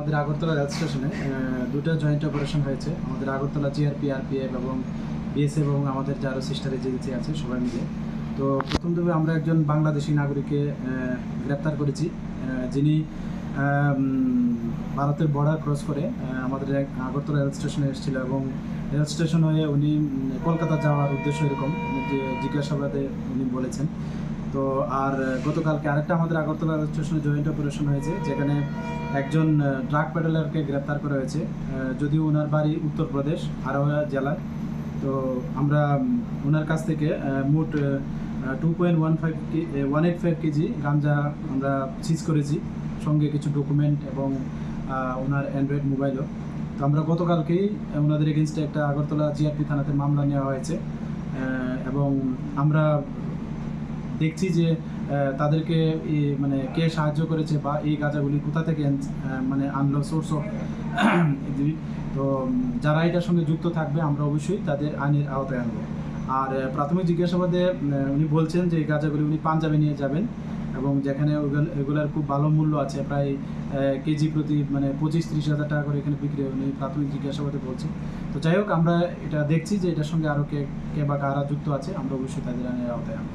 আমাদের আগরতলা রেল স্টেশনে দুটো জয়েন্ট অপারেশন হয়েছে। আমাদের আগরতলা জিআরপি, আরপিএফ এবং বিএসএফ এবং আমাদের যারা সিস্টার এজেন্সি আছে সবাই মিলে। তো প্রথম ধাপে আমরা একজন বাংলাদেশি নাগরিককে গ্রেপ্তার করেছি, যিনি ভারতের বর্ডার ক্রস করে আমাদের আগরতলা রেল স্টেশনে এসেছিল এবং রেল স্টেশন হয়ে উনি কলকাতা যাওয়ার উদ্দেশ্য এরকম যে জিজ্ঞাসাবাদে উনি বলেছেন। তো আর গতকালকে আরেকটা আমাদের আগরতলা রেল স্টেশনে জয়েন্ট অপারেশন হয়েছে, যেখানে একজন ড্রাগ পেডলারকে গ্রেপ্তার করা হয়েছে, যদিও ওনার বাড়ি উত্তরপ্রদেশ আরোহা জেলায়। তো আমরা ওনার কাছ থেকে মোট 185 কেজি গাঞ্জা আমরা সিজ করেছি, সঙ্গে কিছু ডকুমেন্ট এবং ওনার অ্যান্ড্রয়েড মোবাইলও। তো আমরা গতকালকেই ওনাদের এগেনস্টে একটা আগরতলা জিআরপি থানাতে মামলা নেওয়া হয়েছে এবং আমরা দেখছি যে তাদেরকে মানে কে সাহায্য করেছে বা এই গাঁজাগুলি কোথা থেকে মানে আনলো, সোর্স অফ। তো যারা এটার সঙ্গে যুক্ত থাকবে আমরা অবশ্যই তাদের আইনের আওতায় আনবো। আর প্রাথমিক জিজ্ঞাসাবাদে উনি বলছেন যে এই গাঁজাগুলি উনি পাঞ্জাবে নিয়ে যাবেন এবং যেখানে এগুলার খুব ভালো মূল্য আছে, প্রায় কেজি প্রতি মানে 25-30 হাজার টাকা করে এখানে বিক্রি হয়, উনি প্রাথমিক জিজ্ঞাসাবাদে বলছে। তো যাই হোক, আমরা এটা দেখছি যে এটার সঙ্গে আরও কে বা কারা যুক্ত আছে, আমরা অবশ্যই তাদের আইনের আওতায় আনবো।